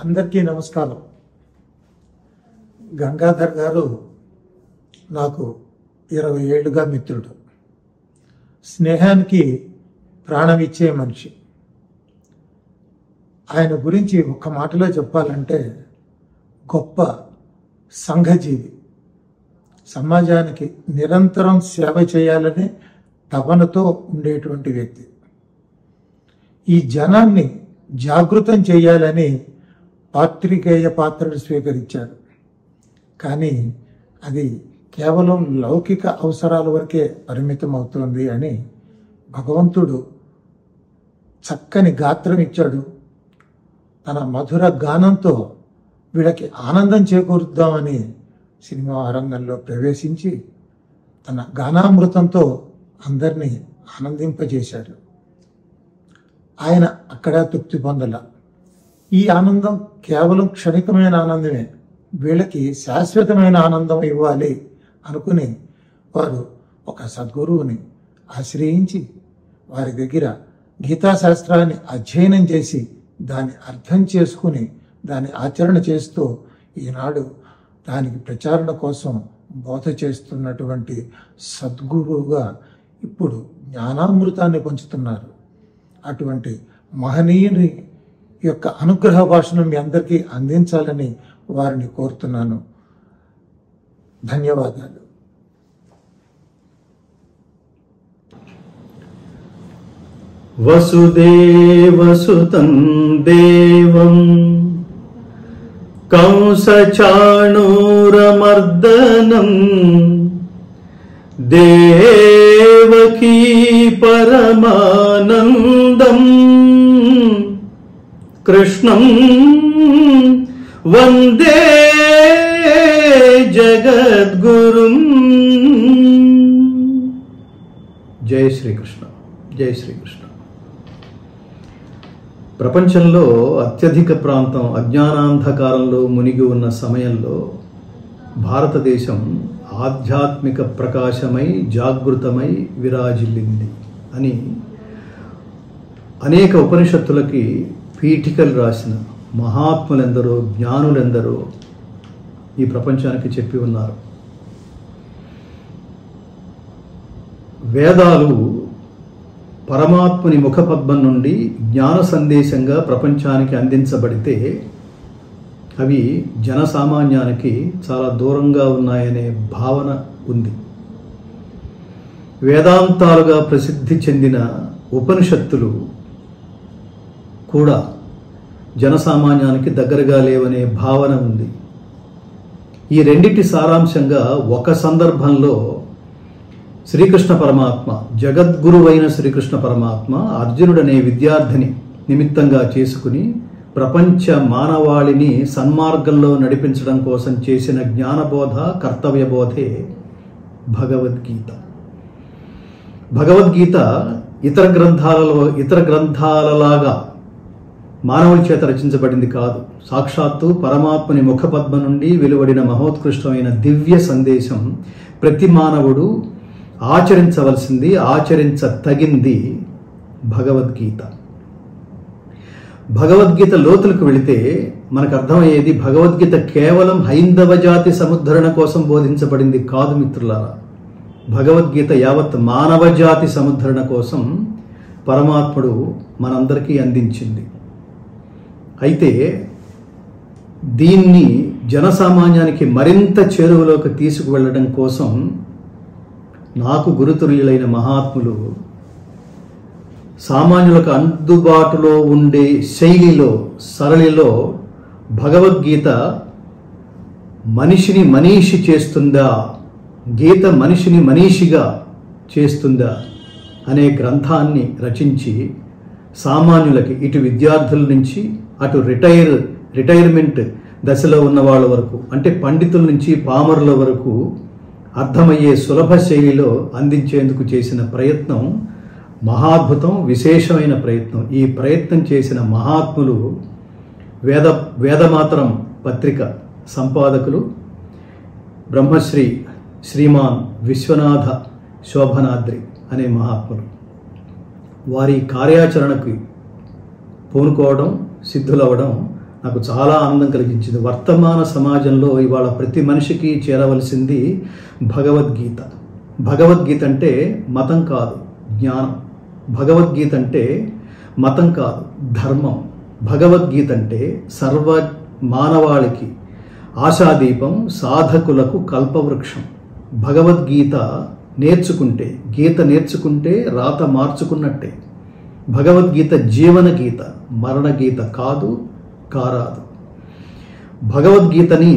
అందరికీ నమస్కారం. గంగాధర్ గారు నాకు 20 ఏళ్లుగా మిత్రుడు. స్నేహానికి ప్రాణం ఇచ్చే మనిషి. ఆయన గురించి ఒక్క మాటలో చెప్పాలంటే గొప్ప సంఘజీవి. సమాజానికి నిరంతరం సేవ చేయాలనే తపనతో ఉండేటువంటి వ్యక్తి. ఈ జనాన్ని జాగృతం చేయాలని పాత్రికేయ పాత్రను స్వీకరించాడు. కానీ అది కేవలం లౌకిక అవసరాల వరకే పరిమితం అవుతుంది అని భగవంతుడు చక్కని గాత్రం ఇచ్చాడు. తన మధుర గానంతో వీళ్ళకి ఆనందం చేకూరుద్దామని సినిమా రంగంలో ప్రవేశించి తన గానామృతంతో అందరినీ ఆనందింపజేశాడు. ఆయన అక్కడ తృప్తి పొందల. ఈ ఆనందం కేవలం క్షణికమైన ఆనందమే, వీళ్ళకి శాశ్వతమైన ఆనందం ఇవ్వాలి అనుకుని వారు ఒక సద్గురువుని ఆశ్రయించి వారి దగ్గర గీతాశాస్త్రాన్ని అధ్యయనం చేసి దాన్ని అర్థం చేసుకుని దాన్ని ఆచరణ చేస్తూ ఈనాడు దానికి ప్రచారణ కోసం బోధ చేస్తున్నటువంటి సద్గురువుగా ఇప్పుడు జ్ఞానామృతాన్ని పంచుతున్నారు. అటువంటి మహనీయుని యొక్క అనుగ్రహ భాషను మీ అందరికీ అందించాలని వారిని కోరుతున్నాను. ధన్యవాదాలు. వసుదేవసుతం దేవం కంసచాణూరమర్దనం దేవకీ పరమానందం కృష్ణం వందే జగద్గురుం. జై శ్రీకృష్ణ. జై శ్రీకృష్ణ. ప్రపంచంలో అత్యధిక ప్రాంతం అజ్ఞానాంధకారంలో మునిగి ఉన్న సమయంలో భారతదేశం ఆధ్యాత్మిక ప్రకాశమై జాగృతమై విరాజిల్లింది అని అనేక ఉపనిషత్తులకి పీఠికలు రాసిన మహాత్ములెందరో జ్ఞానులెందరో ఈ ప్రపంచానికి చెప్పి ఉన్నారు. వేదాలు పరమాత్ముని ముఖపద్మం నుండి జ్ఞాన సందేశంగా ప్రపంచానికి అందించబడితే అవి జనసామాన్యానికి చాలా దూరంగా ఉన్నాయనే భావన ఉంది. వేదాంతాలుగా ప్రసిద్ధి చెందిన ఉపనిషత్తులు కూడా జనసామాన్యానికి దగ్గరగా లేవనే భావన ఉంది. ఈ రెండిటి సారాంశంగా ఒక సందర్భంలో శ్రీకృష్ణ పరమాత్మ, జగద్గురువైన శ్రీకృష్ణ పరమాత్మ అర్జునుడనే విద్యార్థిని నిమిత్తంగా చేసుకుని ప్రపంచ మానవాళిని సన్మార్గంలో నడిపించడం కోసం చేసిన జ్ఞానబోధ, కర్తవ్యబోధే భగవద్గీత. భగవద్గీత ఇతర గ్రంథాలలాగా మానవుల చేత రచించబడింది కాదు. సాక్షాత్తు పరమాత్మని ముఖపద్మ నుండి వెలువడిన మహోత్కృష్టమైన దివ్య సందేశం ప్రతి మానవుడు ఆచరించవలసింది, ఆచరించతగింది భగవద్గీత. భగవద్గీత లోతులకు వెళితే మనకు అర్థమయ్యేది భగవద్గీత కేవలం హైందవ జాతి సముద్ధరణ కోసం బోధించబడింది కాదు మిత్రులారా. భగవద్గీత యావత్ మానవ జాతి సముద్ధరణ కోసం పరమాత్ముడు మనందరికీ అందించింది. అయితే దీన్ని జనసామాన్యానికి మరింత చేరువలోకి తీసుకువెళ్ళడం కోసం నాకు గురుతుల్యులైన మహాత్ములు సామాన్యులకు అందుబాటులో ఉండే శైలిలో, సరళిలో భగవద్గీత మనిషిని మనీషి చేస్తుందా, గీత మనిషిని మనీషిగా చేస్తుందా అనే గ్రంథాన్ని రచించి సామాన్యులకి, ఇటు విద్యార్థుల నుంచి అటు రిటైర్మెంట్ దశలో ఉన్న వాళ్ళ వరకు, అంటే పండితుల నుంచి పామరుల వరకు అర్థమయ్యే సులభ శైలిలో అందించేందుకు చేసిన ప్రయత్నం మహాద్భుతం, విశేషమైన ప్రయత్నం. ఈ ప్రయత్నం చేసిన మహాత్ములు వేదమాతరం పత్రిక సంపాదకులు బ్రహ్మశ్రీ శ్రీమాన్ విశ్వనాథ శోభనాద్రి అనే మహాత్ములు. వారి కార్యాచరణకు పూనుకోవడం, సిద్ధులవ్వడం నాకు చాలా ఆనందం కలిగించింది. వర్తమాన సమాజంలో ఇవాళ ప్రతి మనిషికి చేరవలసింది భగవద్గీత. భగవద్గీత అంటే మతం కాదు, జ్ఞానం. భగవద్గీత అంటే మతం కాదు, ధర్మం. భగవద్గీత అంటే సర్వ మానవాళికి ఆశాదీపం, సాధకులకు కల్పవృక్షం. భగవద్గీత నేర్చుకుంటే, గీత నేర్చుకుంటే రాత మార్చుకున్నట్టే. భగవద్గీత జీవన గీత, మరణ గీత కాదు, కారాదు. భగవద్గీతని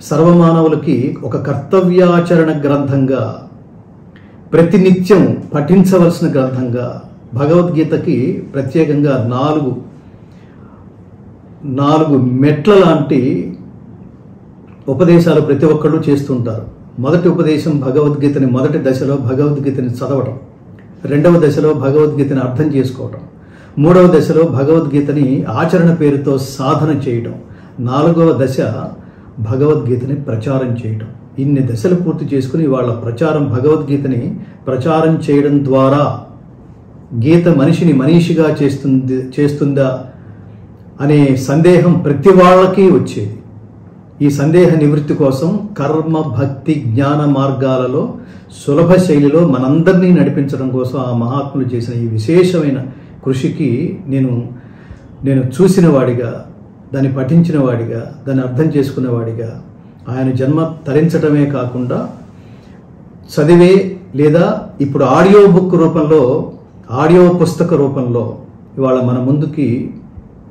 సర్వమానవులకి ఒక కర్తవ్యాచరణ గ్రంథంగా, ప్రతినిత్యం పఠించవలసిన గ్రంథంగా, భగవద్గీతకి ప్రత్యేకంగా నాలుగు మెట్ల లాంటి ఉపదేశాలు ప్రతి ఒక్కళ్ళు చేస్తుంటారు. మొదటి ఉపదేశం భగవద్గీతని మొదటి దశలో భగవద్గీతని చదవటం, రెండవ దశలో భగవద్గీతని అర్థం చేసుకోవటం, మూడవ దశలో భగవద్గీతని ఆచరణ పేరుతో సాధన చేయటం, నాలుగవ దశ భగవద్గీతని ప్రచారం చేయటం. ఇన్ని దశలు పూర్తి చేసుకుని వాళ్ళ భగవద్గీతని ప్రచారం చేయడం ద్వారా గీత మనిషిని మనీషిగా చేస్తుందా అనే సందేహం ప్రతి వాళ్ళకి వచ్చేది. ఈ సందేహ నివృత్తి కోసం కర్మ, భక్తి, జ్ఞాన మార్గాలలో సులభ శైలిలో మనందరినీ నడిపించడం కోసం ఆ మహాత్ములు చేసిన ఈ విశేషమైన కృషికి నేను చూసిన వాడిగా, దాన్ని పఠించిన వాడిగా, దాన్ని అర్థం చేసుకునేవాడిగా, ఆయన జన్మ తరించడమే కాకుండా చదివే లేదా ఇప్పుడు ఆడియో బుక్ రూపంలో, ఆడియో పుస్తక రూపంలో ఇవాళ మన ముందుకి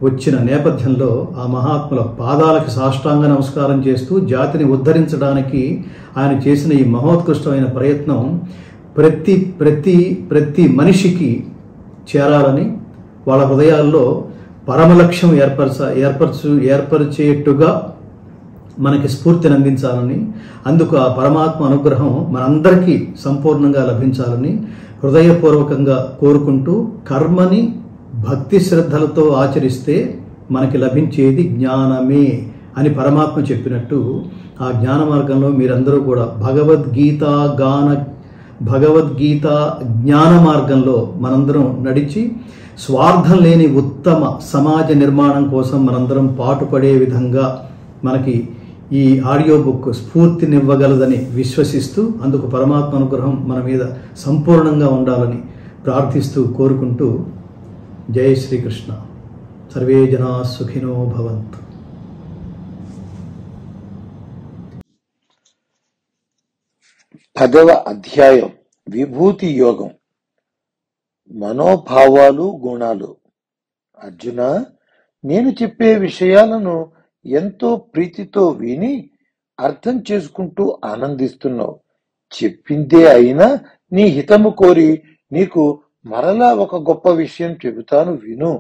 వచ్చిన నేపథ్యంలో ఆ మహాత్ముల పాదాలకి సాష్టాంగ నమస్కారం చేస్తూ జాతిని ఉద్ధరించడానికి ఆయన చేసిన ఈ మహోత్కృష్టమైన ప్రయత్నం ప్రతి ప్రతి ప్రతి మనిషికి చేరాలని, వాళ్ళ హృదయాల్లో పరమలక్ష్యం ఏర్పరిచేట్టుగా మనకి స్ఫూర్తిని అందించాలని, అందుకు ఆ పరమాత్మ అనుగ్రహం మనందరికీ సంపూర్ణంగా లభించాలని హృదయపూర్వకంగా కోరుకుంటూ, కర్మని భక్తి శ్రద్ధలతో ఆచరిస్తే మనకి లభించేది జ్ఞానమే అని పరమాత్మ చెప్పినట్టు ఆ జ్ఞాన మార్గంలో మీరందరూ కూడా భగవద్గీత జ్ఞాన మార్గంలో మనందరం నడిచి స్వార్థం లేని ఉత్తమ సమాజ నిర్మాణం కోసం మనందరం పాటుపడే విధంగా మనకి ఈ ఆడియో బుక్ స్ఫూర్తినివ్వగలదని విశ్వసిస్తూ, అందుకు పరమాత్మ అనుగ్రహం మన మీద సంపూర్ణంగా ఉండాలని ప్రార్థిస్తూ కోరుకుంటూ, జై శ్రీకృష్ణ. సర్వే జనా సుఖినో భవంతు. పదవ అధ్యాయం విభూతి యోగం. మనోభావాలు, గుణాలు. అర్జున, నేను చెప్పే విషయాలను ఎంతో ప్రీతితో విని అర్థం చేసుకుంటూ ఆనందిస్తున్నావు. చెప్పిందే అయినా నీ హితము కోరి నీకు మరలా ఒక గొప్ప విషయం చెబుతాను, విను.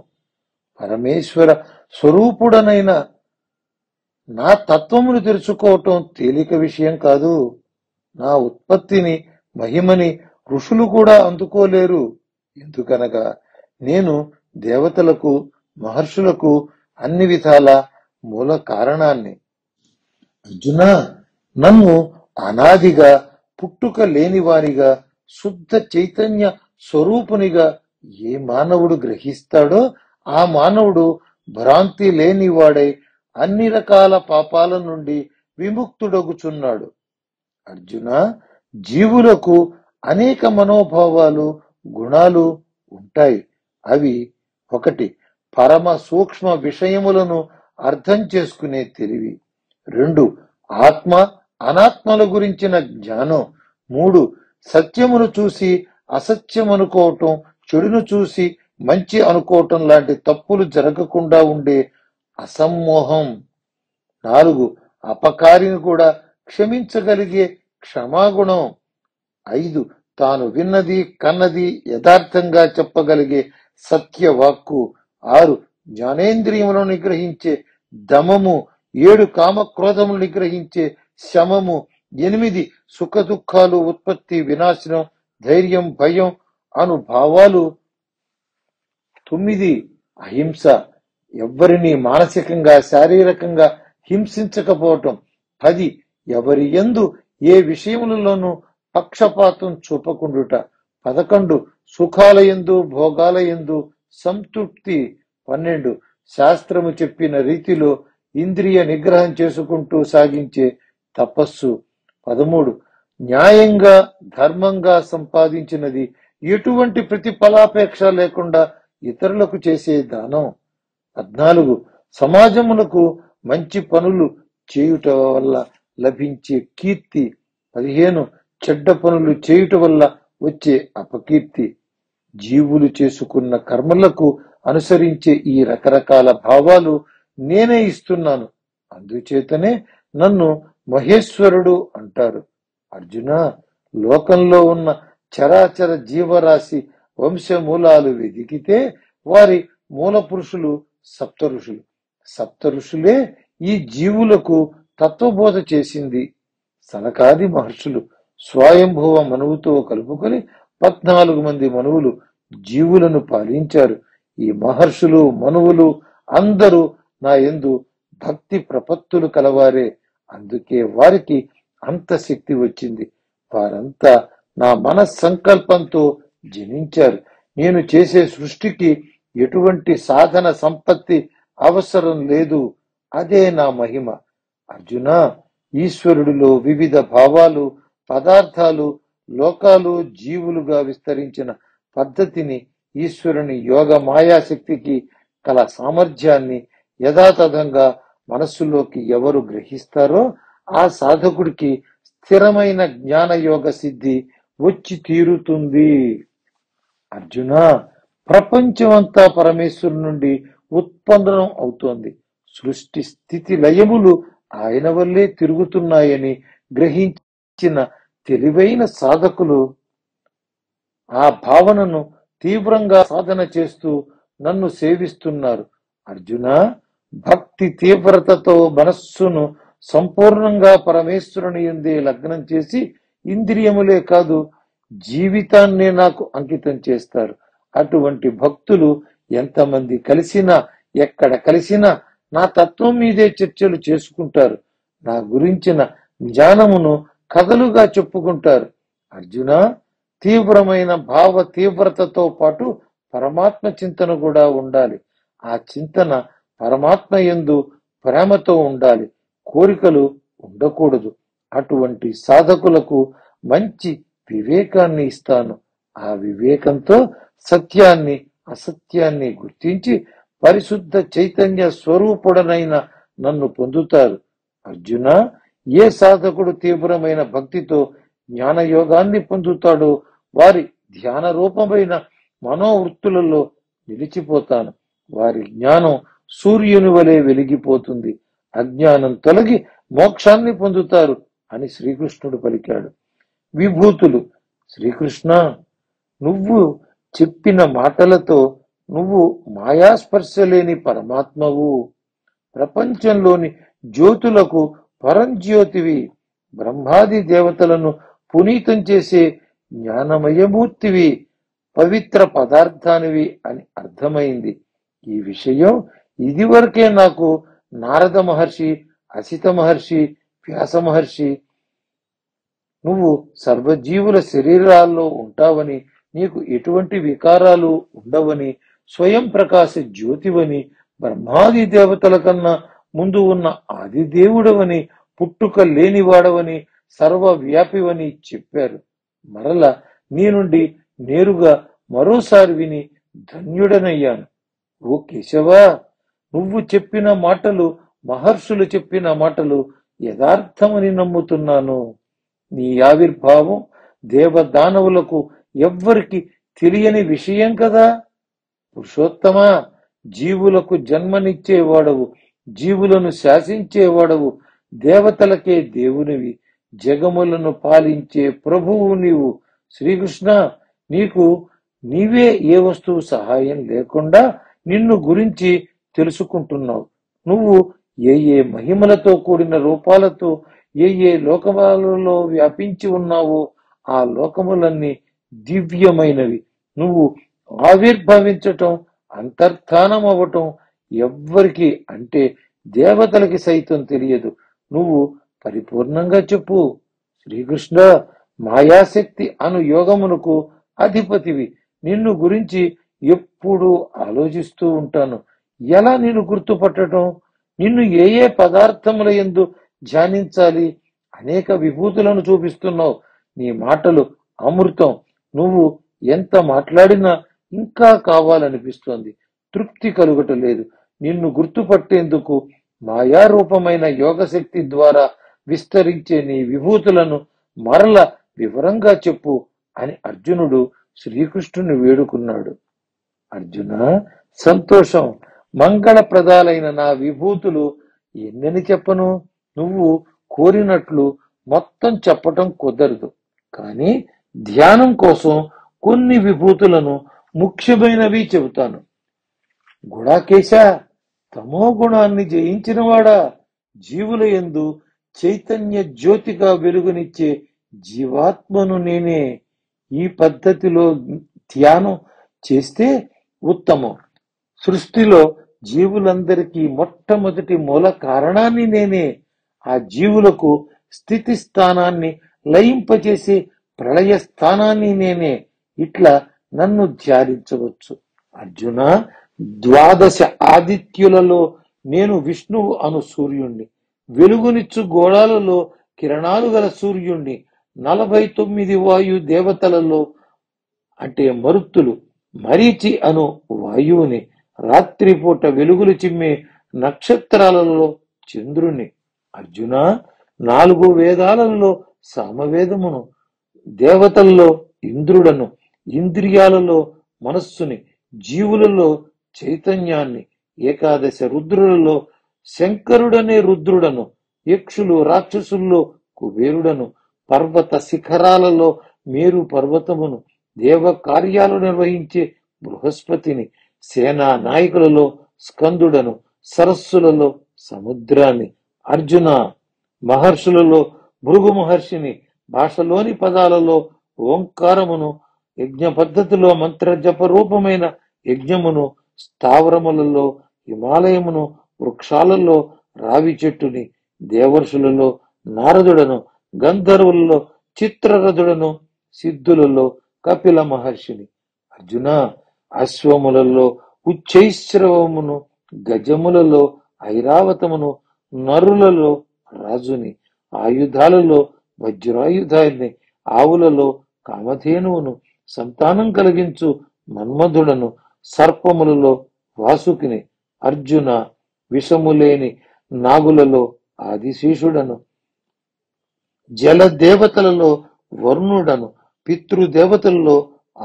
పరమేశ్వర స్వరూపుడనైన నా తత్వమును తెలుసుకోవటం తేలిక విషయం కాదు. నా ఉత్పత్తిని, మహిమని ఋషులు కూడా అందుకోలేరు. ఎందుకనగా నేను దేవతలకు, మహర్షులకు అన్ని విధాల మూల కారణాన్ని. అర్జున, నన్ను అనాదిగా, పుట్టుక లేనివానిగా, శుద్ధ చైతన్య స్వరూపునిగా ఏ మానవుడు గ్రహిస్తాడో ఆ మానవుడు భ్రాంతి లేనివాడై అన్ని రకాల పాపాల నుండి విముక్తుడగుచున్నాడు. అర్జున, జీవులకు అనేక మనోభావాలు, గుణాలు ఉంటాయి. అవి: 1. పరమ సూక్ష్మ విషయములను అర్థం చేసుకునే తెలివి. 2. ఆత్మ అనాత్మల గురించిన జ్ఞానం. 3. సత్యమును చూసి అసత్యం అనుకోవటం, చెడును చూసి మంచి అనుకోవటం లాంటి తప్పులు జరగకుండా ఉండే అసమ్మోహం. 4. అపకారిని కూడా క్షమించగలిగే క్షమాగుణం. 5. తాను విన్నది, కన్నది యథార్థంగా చెప్పగలిగే సత్యవాక్కు. 6. జ్ఞానేంద్రియములను నిగ్రహించే దమము. 7. కామక్రోధములు నిగ్రహించే శమము. 8. సుఖ దుఃఖాలు ఉత్పత్తి, వినాశనం, ధైర్యం, భయం అను భావాలు. 9. అహింస, ఎవ్వరిని మానసికంగా, శారీరకంగా హింసించకపోవటం. 10. ఎవరి యందు ఏ విషయములలోనూ పక్షపాతం చూపకుండుట. 11. సుఖాలయందు, భోగాలయందు సంతృప్తి. 12. శాస్త్రము చెప్పిన రీతిలో ఇంద్రియ నిగ్రహం చేసుకుంటూ సాగించే తపస్సు. 13 న్యాయంగా ధర్మంగా సంపాదించినది ఎటువంటి ప్రతిఫలాపేక్ష లేకుండా ఇతరులకు చేసే దానం. 14 సమాజమునకు మంచి పనులు చేయుట వల్ల లభించే కీర్తి. 15 చెడ్డ పనులు చేయుట వల్ల వచ్చే అపకీర్తి. జీవులు చేసుకున్న కర్మలకు అనుసరించే ఈ రకరకాల భావాలు నేనే ఇస్తున్నాను. అందుచేతనే నన్ను మహేశ్వరుడు అంటారు. అర్జున, లోకంలో ఉన్న చరాచర జీవరాశి వంశమూలాలు వెదికితే వారి మూల పురుషులు సప్త ఋషులు. సప్త ఋషులే ఈ జీవులకు తత్వబోధ చేసింది. సనకాది మహర్షులు స్వయంభువ మనువుతో కలుపుకొని 14 మంది మనువులు జీవులను పాలించారు. ఈ మహర్షులు మనువులు అందరూ నా యందు భక్తి ప్రపత్తులు కలవారే. అందుకే వారికి అంత శక్తి వచ్చింది. వారంతా నా మనస్సంకల్పంతో జనించారు. నేను చేసే సృష్టికి ఎటువంటి సాధన సంపత్తి అవసరం లేదు. అదే నా మహిమ. అర్జున, ఈశ్వరుడిలో వివిధ భావాలు, పదార్థాలు, లోకాలు, జీవులుగా విస్తరించిన పద్ధతిని, ఈశ్వరుని యోగ మాయాశక్తికి కల సామర్థ్యాన్ని యథాతథంగా మనస్సులోకి ఎవరు గ్రహిస్తారో ఆ సాధకుడికి స్థిరమైన జ్ఞానయోగ సిద్ధి వచ్చి తీరుతుంది. అర్జున, ప్రపంచమంతా పరమేశ్వరు నుండి ఉత్పన్నం అవుతోంది. సృష్టి స్థితి లయములు ఆయన వల్లే తిరుగుతున్నాయని గ్రహించిన తెలివైన సాధకులు ఆ భావనను తీవ్రంగా సాధన చేస్తూ నన్ను సేవిస్తున్నారు. అర్జున, భక్తి తీవ్రతతో మనస్సును సంపూర్ణంగా పరమేశ్వరుని యందే లగ్నం చేసి ఇంద్రియములే కాదు జీవితాన్నే నాకు అంకితం చేస్తారు. అటువంటి భక్తులు ఎంతమంది కలిసినా ఎక్కడ కలిసినా నా తత్వం మీదే చర్చలు చేసుకుంటారు. నా గురించిన జ్ఞానమును కథలుగా చెప్పుకుంటారు. అర్జున, తీవ్రమైన భావ తీవ్రతతో పాటు పరమాత్మ చింతన కూడా ఉండాలి. ఆ చింతన పరమాత్మ యందు ప్రేమతో ఉండాలి. కోరికలు ఉండకూడదు. అటువంటి సాధకులకు మంచి వివేకాన్ని ఇస్తాను. ఆ వివేకంతో సత్యాన్ని అసత్యాన్ని గుర్తించి పరిశుద్ధ చైతన్య స్వరూపుడనైన నన్ను పొందుతారు. అర్జున, ఏ సాధకుడు తీవ్రమైన భక్తితో జ్ఞానయోగాన్ని పొందుతాడో వారి ధ్యాన రూపమైన మనోవృత్తులలో నిలిచిపోతాను. వారి జ్ఞానం సూర్యుని వలె వెలిగిపోతుంది. అజ్ఞానం తొలగి మోక్షాన్ని పొందుతారు అని శ్రీకృష్ణుడు పలికాడు. విభూతులు. శ్రీకృష్ణ, నువ్వు చెప్పిన మాటలతో నువ్వు మాయాస్పర్శ లేని పరమాత్మవు. ప్రపంచంలోని జ్యోతులకు పరంజ్యోతివి. బ్రహ్మాది దేవతలను పునీతం చేసే జ్ఞానమయమూర్తివి. పవిత్ర పదార్థానివి అని అర్థమైంది. ఈ విషయం ఇదివరకే నాకు నారద మహర్షి, అసిత మహర్షి, వ్యాస మహర్షి నువ్వు సర్వజీవుల శరీరాల్లో ఉంటావని, నీకు ఎటువంటి వికారాలు ఉండవని, స్వయం ప్రకాశ జ్యోతివని, బ్రహ్మాది దేవతల కన్నా ముందు ఉన్న ఆది దేవుడవని, పుట్టుక లేనివాడవని, సర్వవ్యాపివని చెప్పారు. మరల నీ నుండి నేరుగా మరోసారి విని ధన్యుడనయ్యాను. ఓ కేశవా, నువ్వు చెప్పిన మాటలు, మహర్షులు చెప్పిన మాటలు యథార్థమని నమ్ముతున్నాను. నీ ఆవిర్భావం దేవదానవులకు ఎవ్వరికి తెలియని విషయం కదా. పురుషోత్తమా, జీవులకు జన్మనిచ్చేవాడవు, జీవులను శాసించేవాడవు, దేవతలకే దేవునివి, జగములను పాలించే ప్రభువు నీవు. శ్రీకృష్ణ, నీకు నీవే ఏ వస్తువు సహాయం లేకుండా నిన్ను గురించి తెలుసుకుంటున్నావు. నువ్వు ఏ ఏ మహిమలతో కూడిన రూపాలతో ఏ ఏ లోకములలో వ్యాపించి ఉన్నావో ఆ లోకములన్నీ దివ్యమైనవి. నువ్వు ఆవిర్భవించటం, అంతర్ధానం అవ్వటం ఎవ్వరికి అంటే దేవతలకి సైతం తెలియదు. నువ్వు పరిపూర్ణంగా చెప్పు. శ్రీకృష్ణ, మాయాశక్తి అను యోగమునకు అధిపతివి. నిన్ను గురించి ఎప్పుడూ ఆలోచిస్తూ ఉంటాను. ఎలా నిన్ను గుర్తుపట్టడం? నిన్ను ఏ ఏ పదార్థముల యందు ధ్యానించాలి? అనేక విభూతులను చూపిస్తున్నావు. నీ మాటలు అమృతం. నువ్వు ఎంత మాట్లాడినా ఇంకా కావాలనిపిస్తోంది. తృప్తి కలుగటం లేదు. నిన్ను గుర్తుపట్టేందుకు మాయారూపమైన యోగశక్తి ద్వారా విస్తరించే నీ విభూతులను మరల వివరంగా చెప్పు అని అర్జునుడు శ్రీకృష్ణుని వేడుకున్నాడు. అర్జున, సంతోషం. మంగళప్రదాలైన నా విభూతులు ఎన్నని చెప్పను? నువ్వు కోరినట్లు మొత్తం చెప్పటం కుదరదు. కానీ ధ్యానం కోసం కొన్ని విభూతులను, ముఖ్యమైనవి చెబుతాను. గుడాకేశ, తమో గుణాన్ని జయించినవాడా, జీవుల యందు చైతన్య జ్యోతిగా వెలుగునిచ్చే జీవాత్మను నేనే. ఈ పద్ధతిలో ధ్యానం చేస్తే ఉత్తమం. సృష్టిలో జీవులందరికీ మొట్టమొదటి మూల కారణాన్ని నేనే. ఆ జీవులకు స్థితి స్థానాన్ని లయింపచేసే ప్రళయ స్థానాన్ని నేనే. ఇట్లా నన్ను ధ్యానించవచ్చు. అర్జున, ద్వాదశ ఆదిత్యులలో నేను విష్ణువు అను సూర్యుణ్ణి. వెలుగునిచ్చు గోళాలలో కిరణాలు గల సూర్యుణ్ణి. 49 వాయు దేవతలలో అంటే మరుత్తులు, మరీచి అను వాయువుని. రాత్రిపూట వెలుగులు చిమ్మే నక్షత్రాలలో చంద్రుణ్ణి. అర్జున, 4 వేదాలలో సామవేదమును, దేవతల్లో ఇంద్రుడను, ఇంద్రియాలలో మనస్సుని, జీవులలో చైతన్యాన్ని, ఏకాదశ రుద్రులలో శంకరుడనే రుద్రుడను, యక్షులు రాక్షసుల్లో కుబేరుడను, పర్వత శిఖరాలలో మేరు పర్వతమును, దేవ కార్యాలు నిర్వహించే బృహస్పతిని, సేనా నాయకులలో స్కందుడను, సరస్సులలో సముద్రాన్ని. అర్జున, మహర్షులలో భృగు మహర్షిని, భాషలోని పదాలలో ఓంకారమును, యజ్ఞ పద్ధతిలో మంత్రజప రూపమైన యజ్ఞమును, స్థావరములలో హిమాలయమును, వృక్షాలలో రావి చెట్టుని, దేవర్షులలో నారదుడను, గంధర్వులలో చిత్రరథుడను, సిద్ధులలో కపిల మహర్షిని. అర్జున, అశ్వములలో ఉచ్చైశ్రవమును, గజములలో ఐరావతమును, నరులలో రాజుని, ఆయుధాలలో వజ్రాయుధాన్ని, ఆవులలో కామధేనువును, సంతానం కలిగించు మన్మధుడను, సర్పములలో వాసుకిని. అర్జున, విషములేని నాగులలో ఆదిశేషుడను, జల దేవతలలో వరుణుడను, పితృదేవతలలో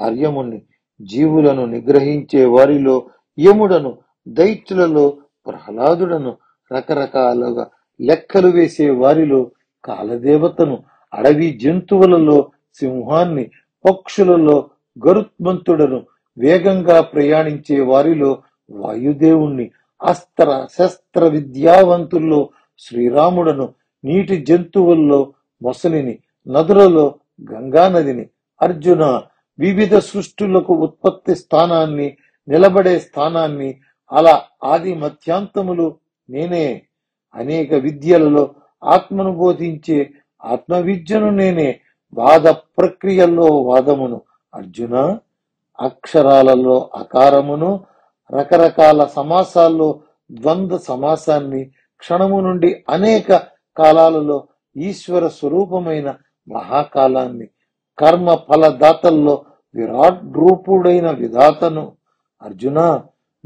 ఆర్యముని, జీవులను నిగ్రహించే వారిలో యముడను, దైత్యులలో ప్రహ్లాదుడను, రకరకాలుగా లెక్కలు వేసే వారిలో కాలదేవతను, అడవి జంతువులలో సింహాన్ని, పక్షులలో గరుత్మంతుడను, వేగంగా ప్రయాణించే వారిలో వాయుదేవుణ్ణి, అస్త్ర శస్త్ర విద్యావంతుల్లో శ్రీరాముడను, నీటి జంతువుల్లో మొసలిని, నదులలో గంగా నదిని. అర్జున, వివిధ సృష్టులకు ఉత్పత్తి స్థానాన్ని, నిలబడే స్థానాన్ని, అలా ఆది మధ్యాంతములు నేనే. అనేక విద్యలలో ఆత్మను బోధించే ఆత్మ విద్యను నేనే. వాద ప్రక్రియల్లో వాదమును. అర్జున, అక్షరాలలో అకారమును, రకరకాల సమాసాల్లో ద్వంద్వ సమాసాన్ని, క్షణము నుండి అనేక కాలాలలో ఈశ్వర స్వరూపమైన మహాకాలాన్ని, కర్మ ఫలదాతల్లో విరాట్ రూపుడైన విధాతను. అర్జున,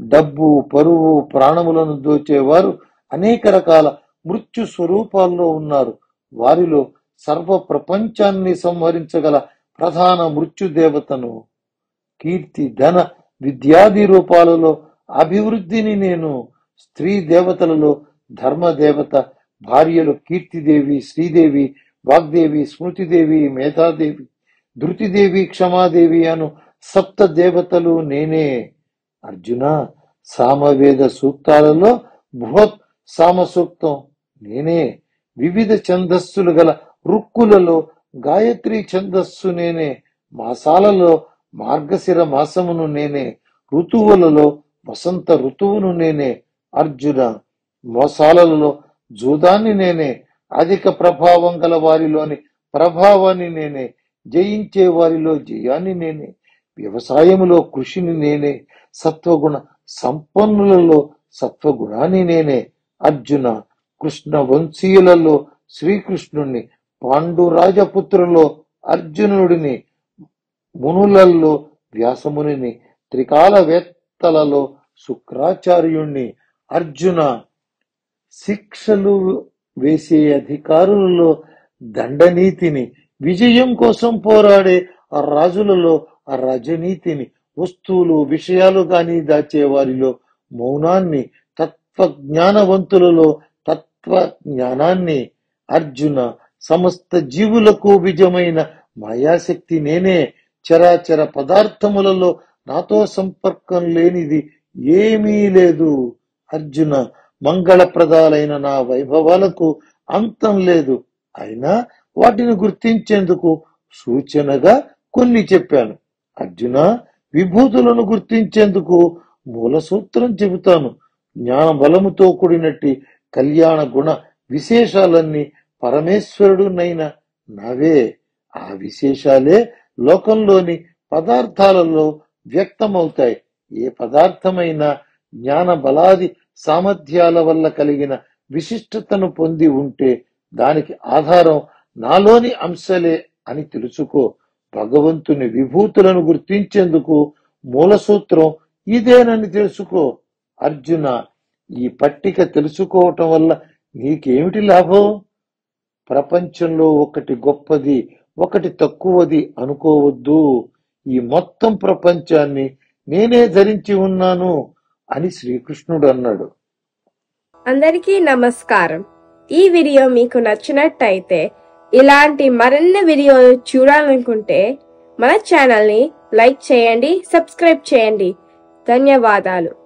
డబ్బు పరువు ప్రాణములను దోచేవారు అనేక రకాల మృత్యు స్వరూపాల్లో ఉన్నారు. వారిలో సర్వ ప్రపంచాన్ని సంహరించగల ప్రధాన మృత్యుదేవతను. కీర్తి ధన విద్యాది రూపాలలో అభివృద్ధిని నేను. స్త్రీ దేవతలలో ధర్మదేవత, భార్యలు కీర్తిదేవి, శ్రీదేవి, వాగ్దేవి, స్మృతిదేవి, మేధాదేవి, ధృతిదేవి, క్షమాదేవి అను సప్త దేవతలు నేనే. అర్జున, సామవేద సూక్తాలలో బృహత్ సామ సూక్తం నేనే. వివిధ ఛందస్సులు గల రుక్కులలో గాయత్రి ఛందస్సు నేనే. మాసాలలో మార్గశిర మాసమును నేనే. ఋతువులలో వసంత ఋతువును నేనే. అర్జున, మోసాలలో జూదాన్ని నేనే. అధిక ప్రభావం గల వారిలోని ప్రభావాన్ని నేనే. జయించే వారిలో జయాన్ని నేనే. వ్యవసాయములో కృషిని నేనే. సత్వగుణ సంపన్నులలో సత్వగుణాన్ని నేనే. అర్జున, కృష్ణ వంశీయులలో శ్రీకృష్ణుణ్ణి, పాండురాజపుత్రుల్లో అర్జునుడిని, మునులలో వ్యాసమునిని, త్రికాలవేత్తలలో శుక్రాచార్యుణ్ణి. అర్జున, శిక్షలు వేసే అధికారులలో దండనీతిని, విజయం కోసం పోరాడే ఆ రాజులలో ఆ రజనీతిని, వస్తువులు విషయాలు గాని దాచేవారిలో మౌనాన్ని, తత్వజ్ఞానవంతులలో తత్వజ్ఞానాన్ని. అర్జున, సమస్త జీవులకు విజయమైన మాయాశక్తి నేనే. చరాచర పదార్థములలో నాతో సంపర్కం లేనిది ఏమీ లేదు. అర్జున, మంగళప్రదాలైన నా వైభవాలకు అంతం లేదు. అయినా వాటిని గుర్తించేందుకు సూచనగా కొన్ని చెప్పాను. అర్జున, విభూతులను గుర్తించేందుకు మూల సూత్రం చెబుతాను. జ్ఞాన బలముతో కూడినట్టి కళ్యాణ గుణ విశేషాలన్నీ పరమేశ్వరుడునైన నావే. ఆ విశేషాలే లోకంలోని పదార్థాలలో వ్యక్తమవుతాయి. ఏ పదార్థమైనా జ్ఞాన బలాది సామర్థ్యాల వల్ల కలిగిన విశిష్టతను పొంది ఉంటే దానికి ఆధారం నాలోని అంశాలే అని తెలుసుకో. భగవంతుని విభూతులను గుర్తించేందుకు మూల సూత్రం ఇదేనని తెలుసుకో. అర్జున, ఈ పట్టిక తెలుసుకోవటం వల్ల నీకేమిటి లాభం? ప్రపంచంలో ఒకటి గొప్పది, ఒకటి తక్కువది అనుకోవద్దు. ఈ మొత్తం ప్రపంచాన్ని నేనే ధరించి ఉన్నాను అని శ్రీకృష్ణుడు అన్నాడు. అందరికీ నమస్కారం. ఈ వీడియో మీకు నచ్చినట్టయితే, ఇలాంటి మరిన్ని వీడియోలు చూడాలనుకుంటే మన ఛానల్ని లైక్ చేయండి, సబ్స్క్రైబ్ చేయండి. ధన్యవాదాలు.